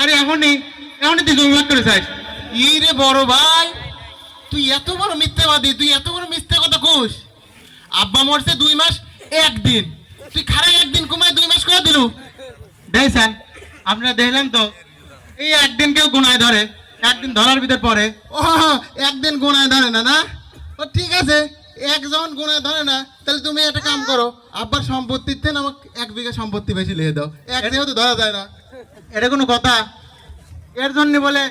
আরে এখনই এখনই তুই জমি ভাগ করে চাইস? ই রে বড় ভাই, তুই এত বড় মিথ্যাবাদী, তুই এত বড় মিথ্যা কথা কোস। আব্বা মরছে 2 মাস 1 দিন, তুই খারাপ 1 দিন কমায় 2 মাস করে দিলু। দেখছেন আপনারা দেখলেন তো, এই একদিন কেউ গুনায় ধরে, একদিন ধরার ভিতর পরে। ও 1 দিন গুনায় ধরে না, না? ও ঠিক আছে, একজন গুনায় ধরে না, তাহলে তুমি একটা কাম করো, আব্বার সম্পত্তির থেকে আমাকে 1 বিঘা সম্পত্তি বেশি লিখে দাও। এক যেহেতু ধরা যায় না। এটা কোনো কথা? এর জন্য বলে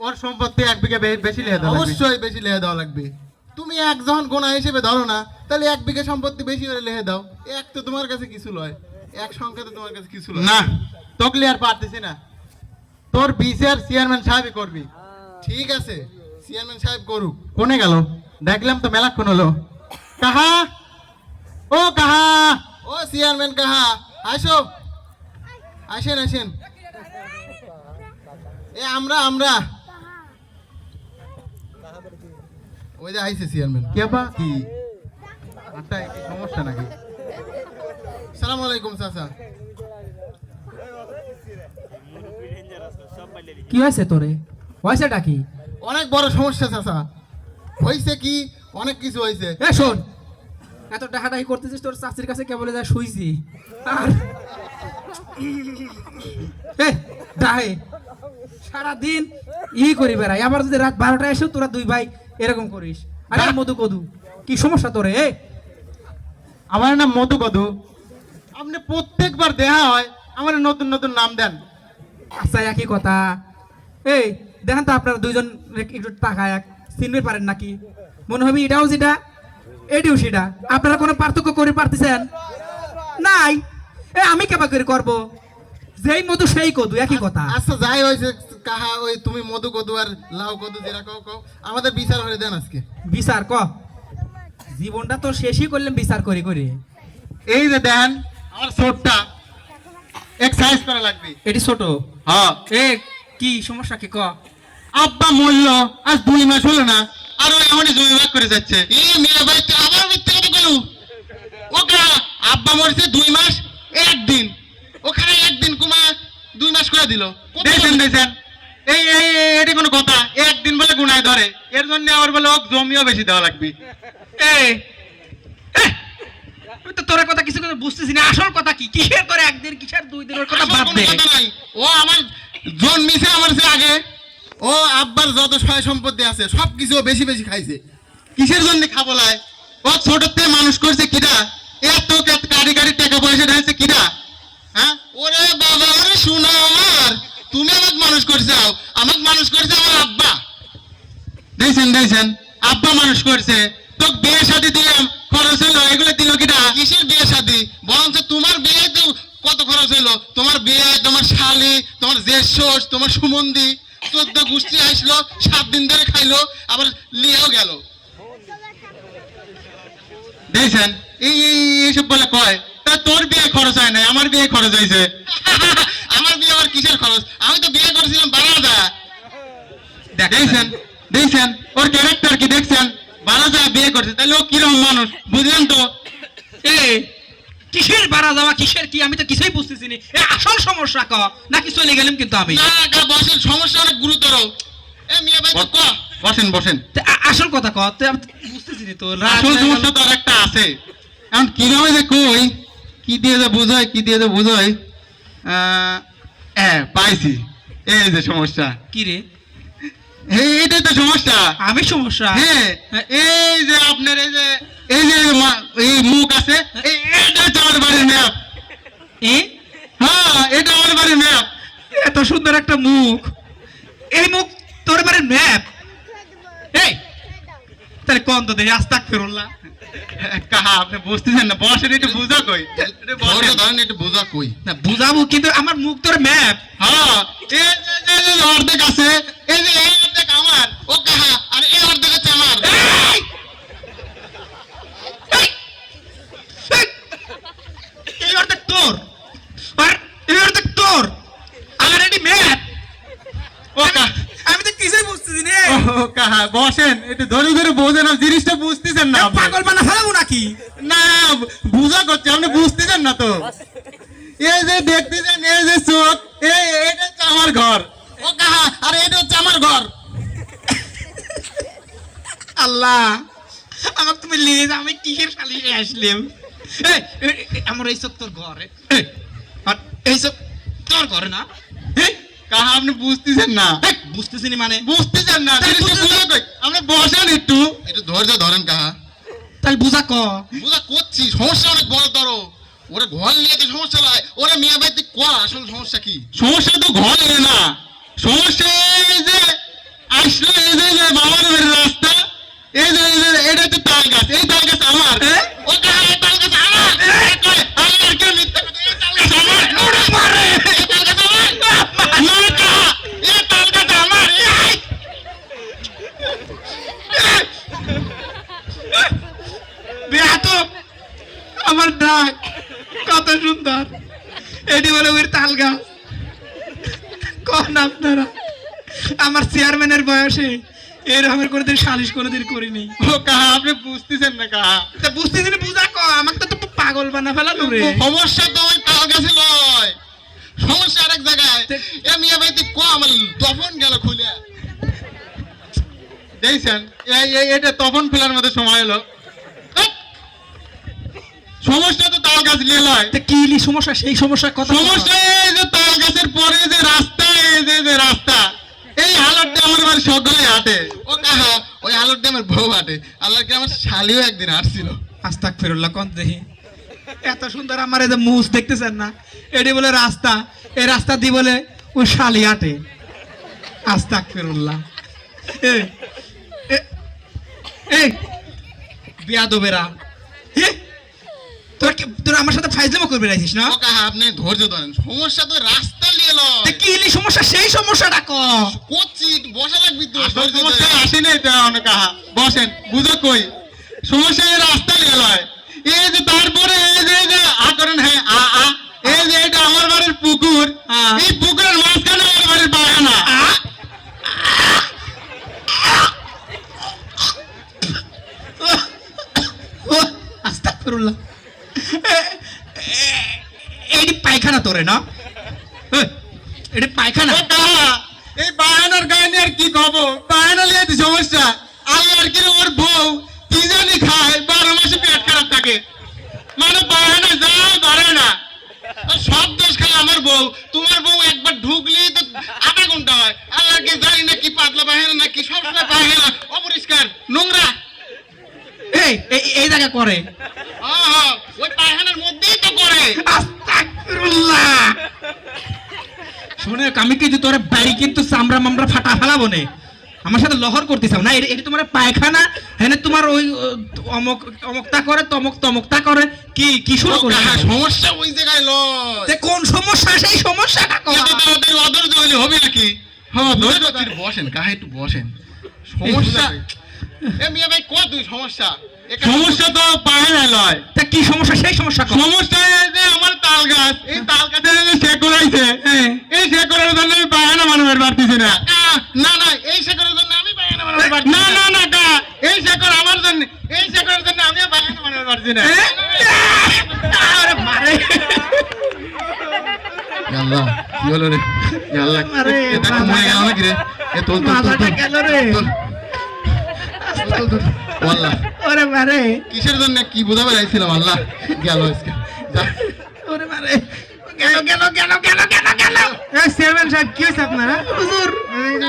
ওর সম্পত্তি 1 বিঘা বেশি লিখে দেওয়া লাগবে? অবশ্যই বেশি লিখে দেওয়া লাগবে। তুমি একজন গোনা হিসেবে ধরো না, তাহলে 1 বিঘা সম্পত্তি বেশি করে লিখে দাও। এক তো তোমার কাছে কিছু লয়, এক সংখ্যা তো তোমার কাছে কিছু লয় না, তকলি আর পারতেছি না। তোর বিচার চেয়ারম্যান সাহেবই করবি। ঠিক আছে, চেয়ারম্যান সাহেব করুক। কোনে গেল? দেখলাম তো মেলাক্ষণ হলো। কাহা, ও কাহা। ও চেয়ারম্যান কাহা, আসো, আসেন আসেন। এ আমরা ওই যে আইছে চেয়ারম্যান। কে বা কি আচ্ছা, কি সমস্যা নাকি? সালাম আলাইকুম চাচা। কি হয়েছে তোরে? হয়েছেটা কি? অনেক বড় সমস্যা চাচা। হয়েছে কি, অনেক কিছু হয়েছে। এ শোন, এত ডাকাডাকি করতেছিস, তোর চাচির কাছে কেবলে যা শুইছি আর ডাহে সারাদিন করি বেড়াই, আবার যদি রাত 12টায় এসে তোরা 2 ভাই এরকম করিস। আরে মধু কদু, কি সমস্যা তোরে? আমার নাম মধু কদু। আপনি প্রত্যেকবার দেখা হয় আমার নতুন নতুন নাম দেন। আচ্ছা, একই কথা। এই দেখেন তো আপনারা 2জন একটু তাকায় চিনতে পারেন নাকি? মনে হবে এটাও যেটা, এটিও সেটা। আপনারা কোনো পার্থক্য করে পারতেছেন নাই? আমি কেবা করে করবো? যেই মধু সেই কদু, একই কথা। আচ্ছা যাই হয়েছে কাহা, ওই তুমি মধু কদু আর লাউ কদু যেটা কও কও, আমাদের বিচার হয়ে দেন আজকে। বিচার ক, জীবনটা তো শেষই করলাম বিচার করে করে। এই যে দেন আমার ছোটটা এক্সারসাইজ করা লাগবে। এটি ছোট? হ্যাঁ। এ কি সমস্যা কি ক? আব্বা মূল্য আজ 2 মাস হলো না, আর ওই এখনই জমি ভাগ করে যাচ্ছে। মিয়া ভাই, তুই আবার মিথ্যা কথা কইলু। ও কাহা, আব্বা মরছে 2 মাস 1 দিন, ওখানে 1 দিন কমা 2 মাস করে দিল। দেখছেন এই এই এটি কোনো কথা? একদিন বলে গুনায় ধরে, এর জন্য আবার বলে ওক জমিও বেশি দেওয়া লাগবে। এই আমি তো তোর কথা কিছু বুঝতেছি না। আসল কথা কি? কিসের তোর 1 দিন, কিসের 2 দিনের কথা আসল বাদ কোনো দে। কথা নাই। ও আমার জন্মিছে আমার চেয়ে আগে, ও আব্বার যত সয় সম্পত্তি আছে সব কিছু ও বেশি বেশি খাইছে। কিসের জন্য খাবো লাই? ও ছোট থেকে মানুষ করছে কিরা? এত কারি কারি টাকা পয়সা ঢালছে কিরা? হ্যাঁ? ওরে বাবা, ওরে শোনা আমার, তুমি আমাকে মানুষ করছো, আমাকে মানুষ করছে আমার আব্বা। দেখছেন আব্বা মানুষ করছে। তো বিয়ে শাদী দিলাম, খরচ হলো, এগুলো দিল কিরা? কিসের বিয়ে শাদী? বরঞ্চ তোমার বিয়ে তো কত খরচ হইলো। তোমার বিয়ে, তোমার শালি, তোমার জেঠোস, তোমার সুমন্দি 14 গোষ্ঠী আসলো, 7 দিন ধরে খাইলো, আবার লিয়েও গেল। দেখছেন এইসব বলে কয়, তা তোর বিয়ে খরচ হয় নাই, আমার বিয়ে খরচ হয়েছে। আমার বিয়ে আবার কিসের খরচ? আমি তো বিয়ে করেছিলাম 12,000। দেখছেন ওর ক্যারেক্টার কি দেখছেন? 12,000 বিয়ে করছে, তাহলে ও কিরকম মানুষ বুঝলেন তো? কিসের বাড়া যাওয়া, কিসের কি, আমি তো কিছুই বুঝতেছি না। আসল সমস্যা ক নাকি চলে গেলাম কিন্তু আমি? না কা বসের সমস্যা অনেক গুরুতর। এ মিয়া ভাই, তো বসেন। আসল কথা ক, তুই আমি বুঝতেছি না তো। আসল সমস্যা তো আর একটা আছে। এখন কিভাবে যে কই, কি দিয়ে যে বুঝাই, পাইছি। এই যে সমস্যা। কি রে? এইটাই তো সমস্যা। আমি সমস্যা? হ্যাঁ, এই যে আপনার এই যে এই মুখ আছে, এটা হচ্ছে আমার বাড়ির ম্যাপ। হ্যাঁ, এটা আমার বাড়ির ম্যাপ। এত সুন্দর একটা মুখ, এই মুখ তোর বাড়ির ম্যাপ? এই তাহলে কোন তো দেখি আস্তাক ফেরুল্লাহ। কাহা আপনি বুঝতেছেন না? বসেন, একটু বুঝা কই। ধরেন একটু বোঝা কই না বুঝাবো, কিন্তু আমার মুখ তোর ম্যাপ। হ্যাঁ, এই যে অর্ধেক আছে, এই যে এই অর্ধেক আমার, ও কাহা, আর এই অর্ধেক হচ্ছে আমার। এই অর্ধেক তোর, আর এই অর্ধেক তোর, আর এটি ম্যাপ। ও কাহা, আমি তো কিছুই বুঝতেছি না। ও কাহা বসেন, একটু ধরে বোঝেন, জিনিসটা বুঝতেছেন না আপনি। পাগল বানা ফেলাবো নাকি? না, বুঝা করছে, আপনি বুঝতেছেন না তো। এই যে দেখতেছেন, এই যে চোখ, এইটা হচ্ছে আমার ঘর। আর এটা হচ্ছে আমার ঘর। আল্লাহ আমাকে তুমি নিয়ে যাও, আমি কিসের সালিশে আসলাম? আমার এইসব তোর ঘরে, আর এইসব তোর ঘরে না? কাহা আপনি বুঝতেছেন না, বুঝতেছি না মানে? বুঝতেছেন না, তাহলে জিনিসটা বুঝতে- বুঝে কই? আপনি বসেন একটু। একটু ধৈর্য ধরেন কাহা, তাহলে বুঝা ক। বুঝা করছি, সমস্যা অনেক বড় ধরো। ওরা ঘর নিয়ে তো সমস্যা নয়, ওরা মিয়া ভাই তুই ক আসল সমস্যা কি? সমস্যা তো ঘর নিয়ে না, সমস্যা এই যে আসলো এই যে বাবার বাড়ির রাস্তা, এটা হচ্ছে তাল গাছ, এই তাল গাছ আমার। ও কাহা, এই তাল গাছ আমার। আমি আর কেউ মিথ্যা কথা, এই তাল গাছ আমার। এই তাল গাছ আমার। না কাহা, এই তাল গাছ আমার। বেয়াদব, আমার ডাক কত সুন্দর, এটি বলে ওর তাল গাছ। কোন আপনারা আমার চেয়ারম্যানের বয়সে এরকমের কোনোদিন সালিশ কোনোদিন করিনি। ও কাহা, আপনি বুঝতেছেন না কাহা। তা বুঝতেছি না, বুঝা ক, আমাকে তো পাগল বানা ফেলানো রে। সমস্যা তো ওই তাল গাছে নয়, সমস্যা আরেক জায়গায়। এ মিয়া ভাই তুই ক, আমার দফন গেল খুলে। দেখছেন, এটা তখন ফেলার মতো সময় হলো। সমস্যা তো তাল গাছ নিয়ে লয়। তা কি সমস্যা, সেই সমস্যার কথা সমস্যা এই যে তাল গাছের পরে যে রাস্তা, এই যে রাস্তা, এই হালতটা আমার বাড়ি সকলে হাঁটে। ও কাহা, ওই আলোর দিয়ে আমার বউ হাঁটে। আল্লাহ কি আমার শালিও একদিন হাঁটছিল। আস্তাক ফেরুল্লাহ কোন দেখি এত সুন্দর আমার এই যে মুছ দেখতেছেন না, এটি বলে রাস্তা, এই রাস্তা দিয়ে বলে ওই শালি আটে। আস্তাক ফেরুল্লাহ। এই এই বিয়াদবেরা, তোরা আমার সাথে ফাইজলামো করবে রাখিস না? ও কাহা, আপনি ধৈর্য ধরেন, সমস্যা তো রাস্তা নিয়ে তা লয়। কি সমস্যা, সেই সমস্যাটা ক। করছি, একটু বসা লাগবি তো। আসল ধৈর্য সমস্যা ধরেন। আসেনি এটা অনেক কাহা। বসেন, বুঝো কই সমস্যা, এই রাস্তা নিয়ে লয়। এই যে তারপরে এই যে করেন, হ্যাঁ এই যে এটা আমার বাড়ির পুকুর, এই পুকুরের মাঝখানে আমার বাড়ির বাগানা। আস্তাক ফেরুল্লাহ। এটি পায়খানা তোরে না? এটি পায়খানা। ও কাহা, এই বাগানের গায়ে নিয়ে আর কি খাবো? বাগানা নিয়ে তো সমস্যা। আর কি ওর বউ কি জানি খায়, 12 মাসে পেট খারাপ থাকে, মানে বাগানে যাও ধরে না। আর সব দোষ খায় আমার বউ। তোমার বউ একবার ঢুকলি তো আধা ঘন্টা হয়। আল্লাহকে জানি না কি পাতলা পায়খানা না কি সবসময় পায়খানা অপরিষ্কার নোংরা। এই জায়গা করে। ওই পায়খানার মধ্যেই তো করে। আস্তাগফিরুল্লাহ। শোনে, আমি কিন্তু তোর বাড়ি কিন্তু চামড়া মামড়া ফাটা ফেলাবো নে। আমার সাথে লহর করতেছাও না? এটা তোমার পায়খানা, হ্যাঁ তোমার ওই অমক অমকতা করে, তমকতা করে, কি শুরু ও করে? কাহা, সমস্যা ওই জায়গায় লয়। তে কোন সমস্যা, সেই সমস্যাটা কর। এত তাড়াতাড়ি অধৈর্য হলে হবে নাকি? হ্যাঁ, ধৈর্য ধরে। একটু বসেন কাহা, একটু বসেন। সমস্যা এ মিয়া ভাই কত তুই সমস্যা? সমস্যা তো বাগানে লয়। তা কি সমস্যা, সেই সমস্যা কর। সমস্যা এই যে আমার তাল গাছ, এই তাল গাছের যে শেকড় হইছে, এই শেকড়ের জন্য আমি বাগানে মানুষের পারতেছি না। না না, এই শেখরের জন্য আমি পায়খানা বানাতে পারছি না না না কা, এই শেকড় আমার জন্য, এই শেকড়ের জন্য আমি বাগানে মানুষের পারছি না। আরে মারে। আল্লাহ, কি হলো রে? আল্লাহ, আরে, এটা ঘুমায় গেল নাকি রে? এ তোল তোল তোল মাথাটা গেল রে। আল্লাহ, ওরে মারে, কিসের জন্য কি বোঝাবে চাইছিলাম? আল্লাহ গেল আজকে। যা। ওরে মারে, গেল। এই চেয়ারম্যান সাহেব, কি হয়েছে আপনারা? হুজুর,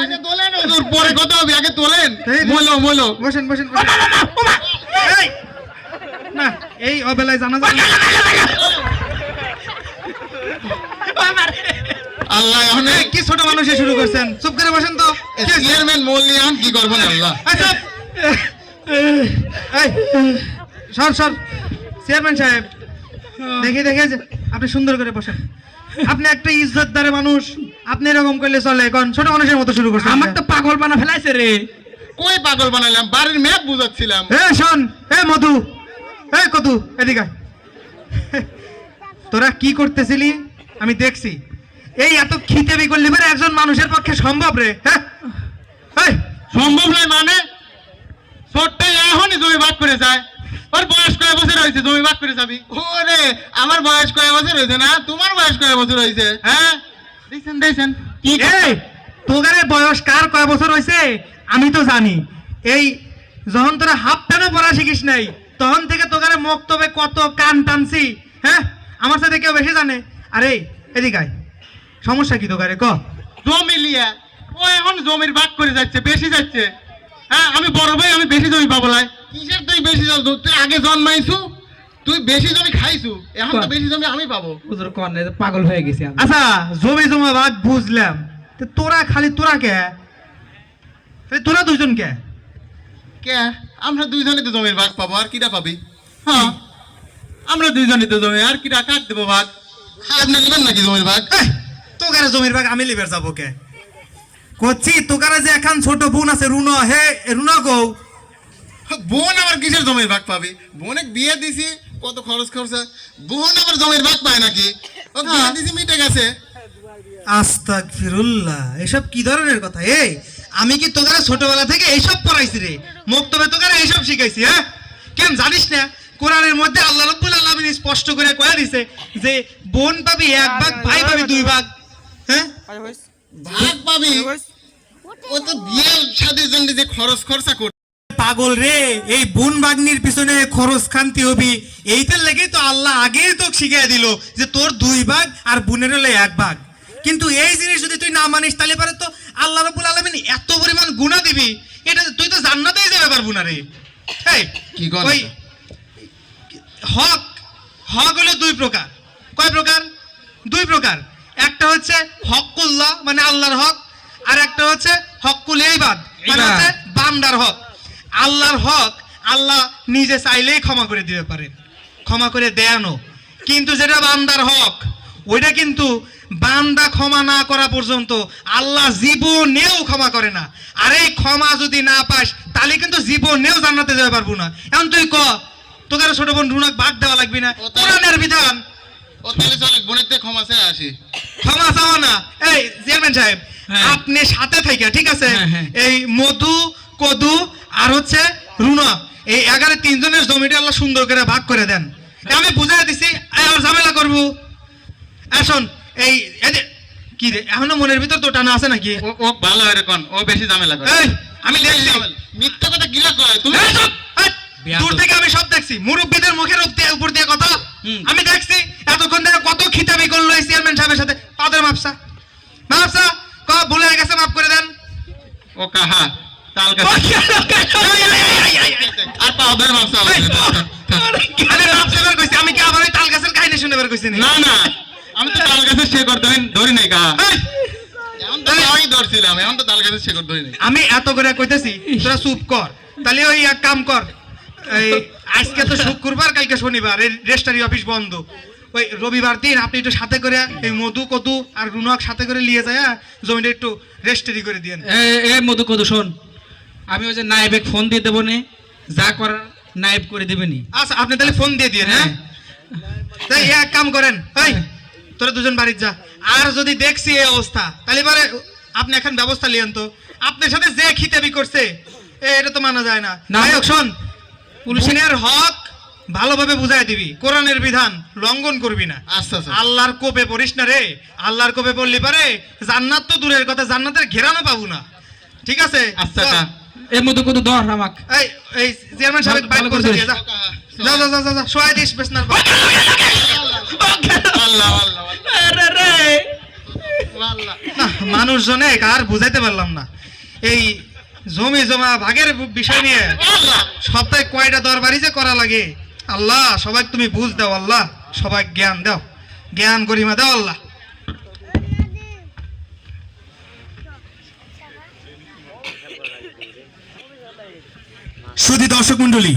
আগে তোলেন তোর পরে কথা হবে, আগে তোলেন। এই, মলো বসেন। এই, না, এই অবেলায় জানা যায় না। আল্লাহ, এখন এই, কি ছোট মানুষে শুরু করছেন? চুপ করে বসেন তো। চেয়ারম্যান মল্লি এখন কি করবেন? আল্লাহ, আচ্ছা, এই, সর চেয়ারম্যান সাহেব, দেখে যে আপনি সুন্দর করে বসেন। আপনি একটা ইজ্জতদার মানুষ, আপনি এরকম করলে চলে? এখন ছোট মানুষের মতো শুরু করছেন। আমার তো পাগল বানা ফেলাইছে রে। কই পাগল বানাইলাম? বাড়ির ম্যাপ বুঝাচ্ছিলাম। শোন, মধু, কদু, এদিকে আয়। তোরা কি করতেছিলি আমি দেখছি। এই এত খিতেবি করলি মানে একজন মানুষের পক্ষে সম্ভব রে? হ্যাঁ, সম্ভব নয় মানে? ছোট্ট এখনই জমি ভাগ করে যায়। ওর বয়স কয় বছর হয়েছে জমি ভাগ করে যাবি? ওরে, আমার বয়স কয় বছর হয়েছে না? তোমার বয়স কয় বছর হয়েছে? হ্যাঁ, দেখছেন কি এই তোগারে বয়স কার কয় বছর হয়েছে আমি তো জানি। এই যখন তোরা হাফ প্যান্টও পরা শিখিস নাই তখন থেকে তোগারে মক্তবে কত কান টানছি। হ্যাঁ, আমার সাথে কেউ বেশি জানে? আরে এদিকে আয়, সমস্যা কি তোগারে ক? জমি লিয়া ও এখন জমির ভাগ করে যাচ্ছে, বেশি যাচ্ছে। হ্যাঁ, আমি বড় ভাই, আমি বেশি জমি পাবো লাই। কিসের তুই বেশি জমি? তুই আগে জন্মাইছু, তুই বেশি জমি খাইছু, এখন তো বেশি জমি আমি পাবো। হুজুর কনে পাগল হয়ে গেছি আমি। আচ্ছা, জমি জমা ভাগ বুঝলাম, তো তোরা খালি তোরা কে? তোরা দুজন কে? কে? আমরা দুইজনে তো জমির ভাগ পাবো, আর কিটা পাবি? হ্যাঁ, আমরা দুইজনই তো জমি, আর কিটা কাট দেবো ভাগ? আপনি নেবেন নাকি জমির ভাগ? তোকারে জমির ভাগ আমি লিবার যাবো কে? করছি তোকারে যে এখন ছোট বোন আছে রুনা, হে রুনা গো, বোন আবার কিসের জমির ভাগ পাবি? বোনে বিয়ে দিছি, কত খরচ খরচা, বোন আবার জমির ভাগ পায় নাকি? ও বিয়ে দিছি, মিটে গেছে। আস্তাগফিরুল্লাহ, এসব কি ধরনের কথা? এই আমি কি তোকারে ছোটবেলা থেকে এইসব পড়াইছি রে? মক্তবে তোকারে এইসব শিখাইছি? হ্যাঁ, কেন জানিস না কোরআনের মধ্যে আল্লাহ রাব্বুল আলামিন স্পষ্ট করে কয়ে দিছে যে বোন পাবি এক ভাগ, ভাই পাবি দুই ভাগ। হ্যাঁ, ভাগ পাবি? ও তো বিয়ের সাথে জন্য যে খরচ খরচা করছে। পাগল রে, এই বোন বাগনির পিছনে খরচ খান্তি হবি, এইটার লেগে তো আল্লাহ আগেই তো শিখিয়ে দিল যে তোর দুই ভাগ আর বোনের হলে এক ভাগ। কিন্তু এই জিনিস যদি তুই না মানিস তাহলে পারে তো আল্লাহ রাব্বুল আলামিন এত পরিমাণ গুনাহ দিবি, এটা তুই তো জান্নাতেই যাবে পারবো না রে। এই কি কর? ওই হক, হক হলো দুই প্রকার। কয় প্রকার? দুই প্রকার। একটা হচ্ছে হকুল্লাহ মানে আল্লাহর হক, আর একটা হচ্ছে হকুল ইবাদ মানে হচ্ছে বান্দার হক। আল্লাহর হক আল্লাহ নিজে চাইলেই ক্ষমা করে দিতে পারেন, ক্ষমা করে দেয়ানো। কিন্তু যেটা বান্দার হক, ওইটা কিন্তু বান্দা ক্ষমা না করা পর্যন্ত আল্লাহ জীবনেও ক্ষমা করে না। আর এই ক্ষমা যদি না পাস তাহলে কিন্তু জীবনেও জান্নাতে যেতে পারবো না। এখন তুই ক, তোকে ছোট বোন রুনাক ভাগ দেওয়া লাগবে না? কোরআনের বিধান। ও তাহলে চল বোনের থেকে ক্ষমা চেয়ে আসি। ক্ষমা চাওয়া না। এই চেয়ারম্যান সাহেব, আপনি সাথে থেকে ঠিক আছে, এই মধু, কদু আর হচ্ছে রুনা, এই 11 জনের জমিটা আল্লাহ সুন্দর করে ভাগ করে দেন। আমি বুঝাই দিছি, আর ঝামেলা করবো। এখন এই কি রে, এখনো মনের ভিতর তো টানা আছে নাকি? ও ভালো হয় রে, কোন ও বেশি ঝামেলা করে। এই আমি দেখছি, মিথ্যা কথা গিলা কয় তুমি? এই চুপ! এই, দূর থেকে আমি সব দেখছি, মুরব্বীদের মুখের উপর দিয়ে কথা আমি দেখছি। এতক্ষণ ধরে কত খিতাবি করলো এই চেয়ারম্যান সাহেবের সাথে। পাদের মাপসা মাপসা ক, ভুলে গেছে, মাফ করে দেন। ও কাহা তাল গাছে আর পাউডার মাপসা আমি কি আবার ওই তাল গাছের কাহিনী শুনে বের কইছি? না না, আমি তো তাল গাছের শেকর ধরি নাই কাহা। এখন তো আমি ধরছিলাম, এখন তো তাল গাছের শেকড় ধরি নাই। আমি এত করে কইতেছি, তোরা চুপ কর। তাহলে ওই এক কাম কর, এই আজকে তো শুক্রবার, কালকে শনিবার, এই রেজিস্ট্রারি অফিস বন্ধ। ওই রবিবার দিন আপনি একটু সাথে করে এই মধু, কদু আর রুনাক সাথে করে নিয়ে যায়, জমিটা একটু রেজিস্ট্রি করে দিয়েন। এ মধু কদু শোন, আমি ওই যে নায়েবে ফোন দিয়ে দেবো নে, যা করার নায়েব করে দেবেনি। আচ্ছা, আপনি তাহলে ফোন দিয়ে দিয়েন। হ্যাঁ, তাই এক কাম করেন, এই তোরা দুজন বাড়ির যা। আর যদি দেখছি এই অবস্থা, তাহলে পরে আপনি এখন ব্যবস্থা লিয়েন। তো আপনার সাথে যে খিতাবি করছে এটা তো মানা যায় না। নায়ক শোন, পুলিশের হক ভালোভাবে বুঝাই দিবি, কোরআনের বিধান লঙ্ঘন করবি না। আচ্ছা আচ্ছা। আল্লাহর কোপে পড়িস না রে। আল্লাহর কোপে পড়লি পারে জান্নাত তো দূরের কথা, জান্নাতের ঘেরানো পাবো না। ঠিক আছে? আচ্ছা কা এ মধু কদু ধর আমাক। এই এই চেয়ারম্যান সাহেব বাইক ভালো করে করতে ধরিস। দিয়ে যা। যা যা যা যা, সোয়া দিস বেসনার পর। আল্লাহ আল্লাহ আল্লাহ। না, মানুষজনে আর বুঝাইতে পারলাম না। এই জমি জমা ভাগের বিষয় নিয়ে সপ্তাহে কয়টা দরবারি যে করা লাগে। আল্লাহ সবাই তুমি বুঝ দাও, আল্লাহ সবাই জ্ঞান দাও, জ্ঞান গরিমা দাও আল্লাহ। সুধী দর্শক মন্ডলী,